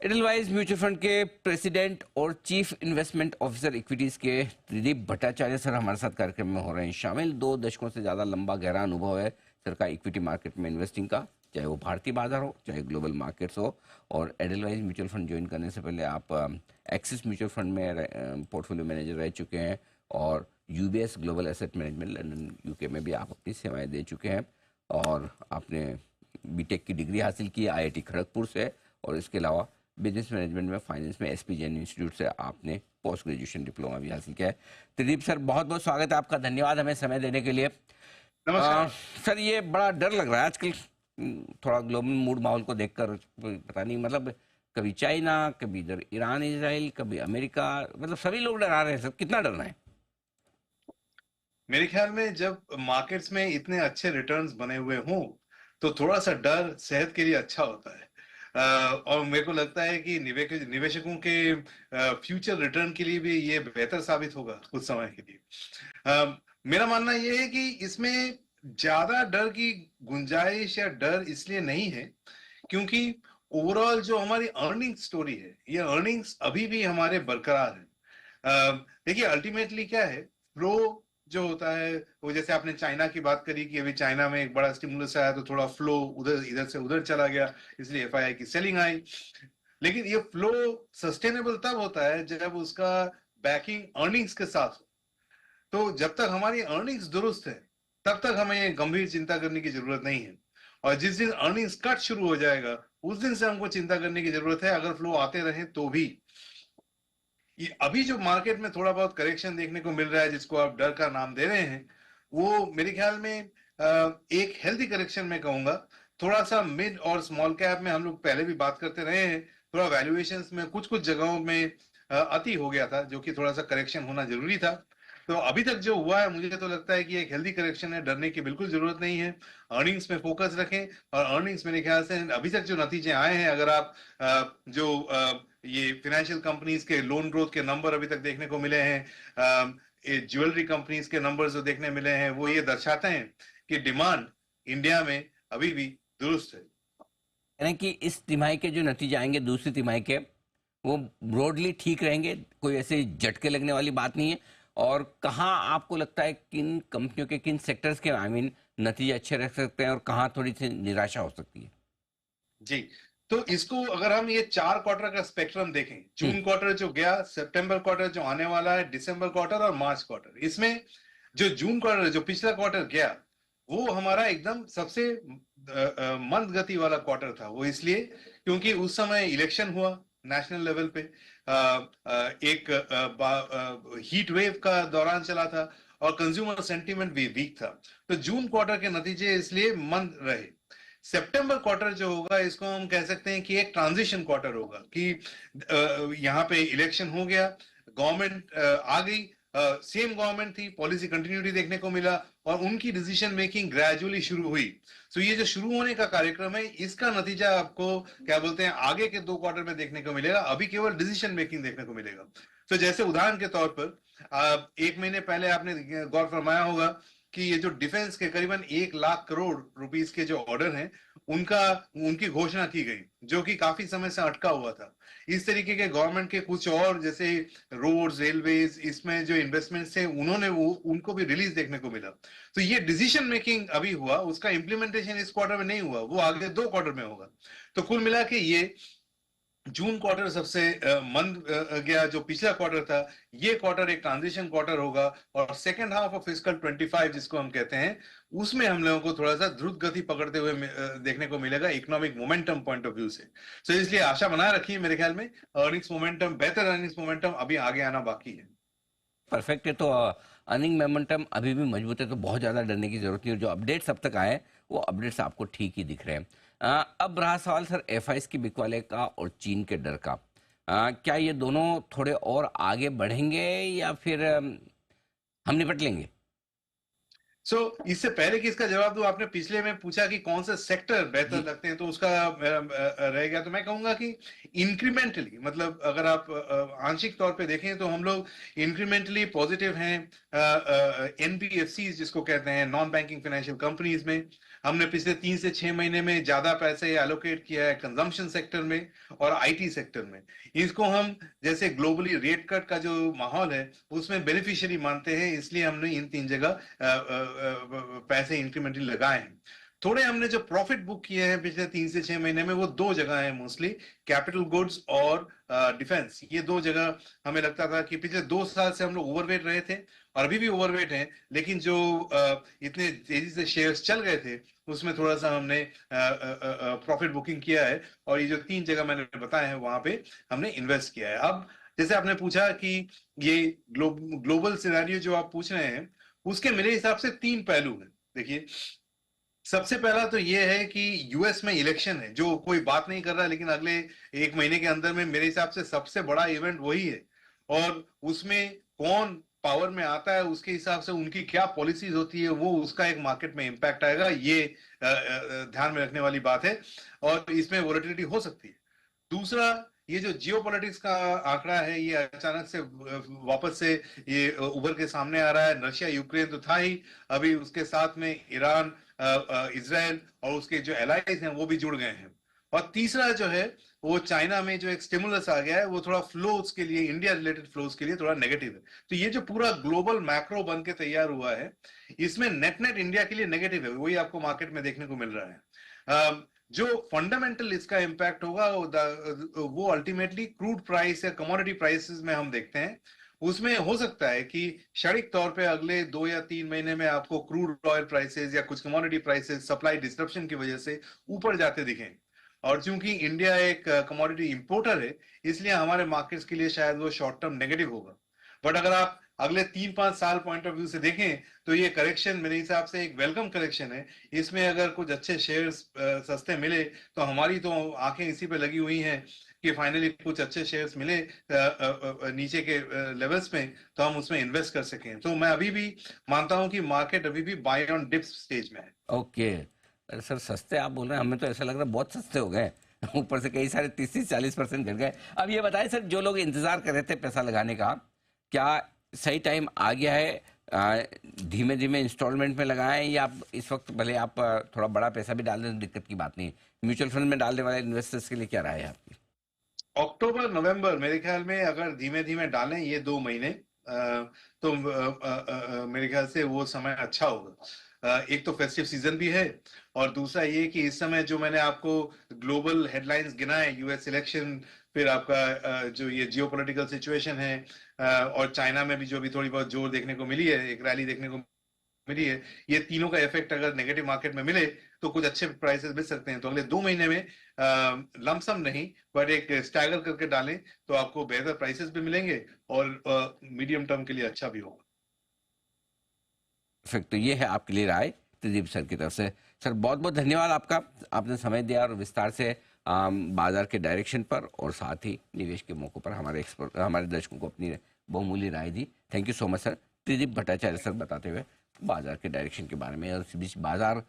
Edelweiss mutual fund के president और chief investment officer equities के त्रिदीप भट्टाचार्य सर हमारे साथ कार्यक्रम में हो रहे हैं शामिल। 2 दशकों से ज्यादा लंबा गहरा अनुभव है सर का इक्विटी मार्केट में इन्वेस्टिंग का, चाहे वो भारतीय बाजार हो चाहे ग्लोबल मार्केट्स हो। और एडलवाइज म्यूचुअल फंड ज्वाइन करने से पहले आप एक्सिस म्यूचुअल फंड में पोर्टफोलियो मैनेजर रह चुके हैं और UBS global asset management London UK में भी आप अपनी सेवाएं दे चुके हैं। और आपने बीटेक की डिग्री हासिल की आईआईटी खड़गपुर से, और इसके अलावा बिजनेस मैनेजमेंट में फाइनेंस में एसपी जैन इंस्टीट्यूट से आपने पोस्ट ग्रेजुएशन डिप्लोमा भी हासिल किया है। त्रिदीप सर, बहुत बहुत स्वागत है आपका, धन्यवाद हमें समय देने के लिए। नमस्कार सर, ये बड़ा डर लग रहा है आजकल, थोड़ा ग्लोबल मूड माहौल को देखकर, पता नहीं मतलब कभी चाइना, कभी इधर ईरान इजराइल, कभी अमेरिका, मतलब सभी लोग डरा रहे हैं सर, कितना डरना है? मेरे ख्याल में जब मार्केट्स में इतने अच्छे रिटर्न्स बने हुए हों तो थोड़ा सा डर सेहत के लिए अच्छा होता है। और मेरे को लगता है कि निवेशकों के फ्यूचर रिटर्न के लिए भी ये बेहतर साबित होगा कुछ समय के लिए। मेरा मानना ये है कि इसमें ज्यादा डर की गुंजाइश या डर इसलिए नहीं है क्योंकि ओवरऑल जो हमारी अर्निंग स्टोरी है, ये अर्निंग्स अभी भी हमारे बरकरार है। देखिए अल्टीमेटली क्या है, फ्लो जो होता है वो, जैसे आपने चाइना की बात करी कि अभी चाइना में एक बड़ा स्टिमुलस आया तो थोड़ा फ्लो उधर इधर से उधर चला गया, इसलिए एफआईआई की सेलिंग आई। लेकिन ये फ्लो सस्टेनेबल तब होता है जब उसका बैकिंग अर्निंग्स के साथ हो। तो जब तक हमारी अर्निंग्स दुरुस्त है तब तक हमें गंभीर चिंता करने की जरूरत नहीं है, और जिस दिन अर्निंग्स कट शुरू हो जाएगा उस दिन से हमको चिंता करने की जरूरत है, अगर फ्लो आते रहे तो भी। ये अभी जो मार्केट में थोड़ा बहुत करेक्शन देखने को मिल रहा है जिसको आप डर का नाम दे रहे हैं, वो मेरे ख्याल में एक हेल्दी करेक्शन में कहूंगा। थोड़ा सा मिड और स्मॉल कैप में हम लोग पहले भी बात करते रहे हैं, थोड़ा वैल्यूएशंस में कुछ कुछ जगहों में अति हो गया था, जो कि थोड़ा सा करेक्शन होना जरूरी था। तो अभी तक जो हुआ है मुझे तो लगता है कि एक हेल्दी करेक्शन है, डरने की बिल्कुल जरूरत नहीं है। अर्निंग्स में फोकस रखें, और अर्निंग्स मेरे ख्याल से अभी तक जो नतीजे आए हैं, अगर आप ये फाइनेंशियल कंपनीज के लोन ग्रोथ के नंबर अभी तक देखने को मिले हैं, ज्वेलरी कंपनीज के नंबर्स जो देखने मिले हैं, वो ये दर्शाते हैं कि डिमांड इंडिया में अभी भी दुरुस्त है। यानी कि इस तिमाही के जो नतीजे आएंगे दूसरी तिमाही के, वो ब्रॉडली ठीक रहेंगे, कोई ऐसे झटके लगने वाली बात नहीं है। और कहाँ आपको लगता है किन कंपनियों के, किन सेक्टर्स के नतीजे अच्छे रह सकते हैं और कहाँ थोड़ी सी निराशा हो सकती है? जी, तो इसको अगर हम ये 4 क्वार्टर का स्पेक्ट्रम देखें, जून क्वार्टर जो गया, सितंबर क्वार्टर जो आने वाला है, दिसंबर क्वार्टर और मार्च क्वार्टर, इसमें जो जून क्वार्टर जो पिछला क्वार्टर गया वो हमारा एकदम सबसे मंद गति वाला क्वार्टर था। वो इसलिए क्योंकि उस समय इलेक्शन हुआ नेशनल लेवल पे, एक हीट वेव का दौरान चला था और कंज्यूमर सेंटीमेंट भी वीक था। तो जून क्वार्टर के नतीजे इसलिए मंद रहे। सितंबर क्वार्टर जो होगा इसको हम कह सकते हैं कि एक ट्रांजिशन क्वार्टर होगा, कि यहाँ पे इलेक्शन हो गया, गवर्नमेंट आ गई, सेम गवर्नमेंट थी, पॉलिसी कंटिन्यूटी देखने को मिला और उनकी डिसीजन मेकिंग ग्रेजुअली शुरू हुई। सो ये जो शुरू होने का कार्यक्रम है, इसका नतीजा आपको क्या बोलते हैं आगे के 2 क्वार्टर में देखने को मिलेगा। अभी केवल डिसीजन मेकिंग देखने को मिलेगा। तो जैसे उदाहरण के तौर पर, 1 महीने पहले आपने गौर फरमाया होगा कि ये जो डिफेंस के करीबन 1 लाख करोड़ रुपीस के जो ऑर्डर हैं, उनकी घोषणा की गई, जो कि काफी समय से अटका हुआ था। इस तरीके के गवर्नमेंट के कुछ और जैसे रोड्स, रेलवेज, इसमें जो इन्वेस्टमेंट्स थे उनको भी रिलीज देखने को मिला। तो ये डिसीजन मेकिंग अभी हुआ, उसका इंप्लीमेंटेशन इस क्वार्टर में नहीं हुआ, वो आगे 2 क्वार्टर में होगा। तो कुल मिला के ये जून क्वार्टर सबसे मंद गया, जो पिछला क्वार्टर था। ये क्वार्टर एक ट्रांजिशन क्वार्टर होगा, और सेकेंड हाफ ऑफ फिस्कल 25 जिसको हम कहते हैं, उसमें हम लोगों को थोड़ा सा द्रुत गति पकड़ते हुए देखने को मिलेगा economic momentum point of view से। तो इसलिए आशा बनाए रखिए, मेरे ख्याल में अर्निंग्स मोमेंटम, बेहतर अर्निंग्स मोमेंटम अभी आगे आना बाकी है। परफेक्ट है। तो अर्निंग मोमेंटम अभी भी मजबूत है, तो बहुत ज़्यादा डरने की जरूरत नहीं है। जो अपडेट्स अब तक आए वो अपडेट्स आपको ठीक ही दिख रहे हैं। अब रहा सवाल सर एफआईएस की बिकवाले का और चीन के डर का। क्या ये दोनों थोड़े और आगे बढ़ेंगे या फिर हम निपट लेंगे? इससे पहले कि इसका जवाब दूं, आपने पिछले में पूछा कि कौन से सेक्टर बेहतर जी। लगते हैं, तो उसका रह गया। तो मैं कहूंगा कि इंक्रीमेंटली, मतलब अगर आप आंशिक तौर पे देखें तो हम लोग इंक्रीमेंटली पॉजिटिव हैं एनबीएफसी जिसको कहते हैं, नॉन बैंकिंग फाइनेंशियल कंपनीज में। हमने पिछले 3 से 6 महीने में ज्यादा पैसे एलोकेट किया है कंजम्पशन सेक्टर में और आईटी सेक्टर में। इसको हम जैसे ग्लोबली रेट कट का जो माहौल है उसमें बेनिफिशियरी मानते हैं, इसलिए हमने इन 3 जगह पैसे इंक्रीमेंटली लगाए हैं। थोड़े हमने जो प्रॉफिट बुक किए हैं पिछले 3 से 6 महीने में, वो 2 जगह है मोस्टली, कैपिटल गुड्स और डिफेंस। ये 2 जगह हमें लगता था कि पिछले 2 साल से हम लोग ओवरवेट रहे थे और अभी भी ओवरवेट हैं, लेकिन जो इतने तेजी से शेयर्स चल गए थे उसमें थोड़ा सा हमने प्रॉफिट बुकिंग किया है, और ये जो 3 जगह मैंने बताए हैं वहां पे हमने इन्वेस्ट किया है। अब जैसे आपने पूछा कि ये ग्लोबल सिनेरियो जो आप पूछ रहे हैं, उसके मेरे हिसाब से 3 पहलू हैं। देखिए, सबसे पहला तो ये है कि यूएस में इलेक्शन है, जो कोई बात नहीं कर रहा, लेकिन अगले 1 महीने के अंदर में मेरे हिसाब से सबसे बड़ा इवेंट वही है। और उसमें कौन पावर में आता है, उसके हिसाब से उनकी क्या पॉलिसीज होती है, वो उसका एक मार्केट में इम्पैक्ट आएगा, ये ध्यान में रखने वाली बात है, और इसमें वोलेटिलिटी हो सकती है। दूसरा, ये जो जियोपॉलिटिक्स का आंकड़ा है, ये अचानक से वापस से ये उभर के सामने आ रहा है। रशिया यूक्रेन तो था ही, अभी उसके साथ में ईरान, इजराइल और उसके जो एलाइज हैं वो भी जुड़ गए हैं। और तीसरा जो है, वो चाइना में जो एक स्टिमुलस आ गया है, वो थोड़ा फ्लोज के लिए, इंडिया रिलेटेड फ्लोज के लिए थोड़ा नेगेटिव है। तो ये जो पूरा ग्लोबल मैक्रो बन के तैयार हुआ है, इसमें नेट नेट इंडिया के लिए नेगेटिव है, वही आपको मार्केट में देखने को मिल रहा है। जो फंडामेंटल इसका इम्पैक्ट होगा वो अल्टीमेटली क्रूड प्राइस या कमोडिटी प्राइसेस में हम देखते हैं। उसमें हो सकता है कि क्षणिक तौर पे अगले 2 या 3 महीने में आपको क्रूड ऑयल प्राइसेस या कुछ कमोडिटी प्राइसेस सप्लाई डिस्ट्रप्शन की वजह से ऊपर जाते दिखें। और चूंकि इंडिया एक कमोडिटी इंपोर्टर है, इसलिए हमारे मार्केट्स के लिए शायद वो शॉर्ट टर्म नेगेटिव होगा। बट अगर आप अगले 3-5 साल पॉइंट ऑफ व्यू से देखें, तो ये करेक्शन मेरे हिसाब से एक वेलकम करेक्शन है। इसमें अगर कुछ अच्छे शेयर्स सस्ते मिले, तो हमारी तो आंखें इसी पे लगी हुई हैं कि फाइनली कुछ अच्छे शेयर्स मिले नीचे के लेवल्स में, तो हम उसमें इन्वेस्ट कर सकें। तो मैं अभी भी मानता हूं कि मार्केट अभी भी बाय ऑन डिप्स स्टेज में है। ओके। अरे सर, सस्ते आप बोल रहे हैं, हमें तो ऐसा लग रहा है बहुत सस्ते हो गए। ऊपर से कई सारे 30 से 40% गिर गए। अब ये बताएं सर, जो लोग इंतजार कर रहे थे पैसा लगाने का, क्या सही टाइम आ गया है? धीमे धीमे इंस्टॉलमेंट में लगाएं, या आप इस वक्त भले आप थोड़ा बड़ा पैसा भी डाल दें तो दिक्कत की बात नहीं है? म्यूचुअल फंड में डालने वाले इन्वेस्टर्स के लिए क्या राय है आपकी? अक्टूबर नवंबर मेरे ख्याल में अगर धीमे धीमे डालें ये 2 महीने, तो मेरे ख्याल से वो समय अच्छा होगा। एक तो फेस्टिव सीजन भी है, और दूसरा ये कि इस समय जो मैंने आपको ग्लोबल हेडलाइंस गिनाए, यूएस इलेक्शन, फिर आपका जो ये जियोपॉलिटिकल सिचुएशन है, और चाइना में भी जो भी थोड़ी बहुत जोर देखने को मिली है, एक रैली देखने को मिली है, ये तीनों का इफेक्ट अगर नेगेटिव मार्केट में मिले तो कुछ अच्छे प्राइसेस मिल सकते हैं। तो अगले 2 महीने में लमसम नहीं, पर एक स्टैगर करके डालें तो आपको बेहतर प्राइसेस भी मिलेंगे, और मीडियम टर्म के लिए अच्छा भी होगा। फिर तो ये है आपके लिए राय त्रिदीप सर की तरफ से। सर, बहुत बहुत धन्यवाद आपका, आपने समय दिया और विस्तार से बाजार के डायरेक्शन पर और साथ ही निवेश के मौकों पर हमारे दर्शकों को अपनी बहुमूल्य राय दी। Thank you so much sir. Tridip Bhattacharya sir बताते हुए बाजार के डायरेक्शन के बारे में, और इस बीच बाजार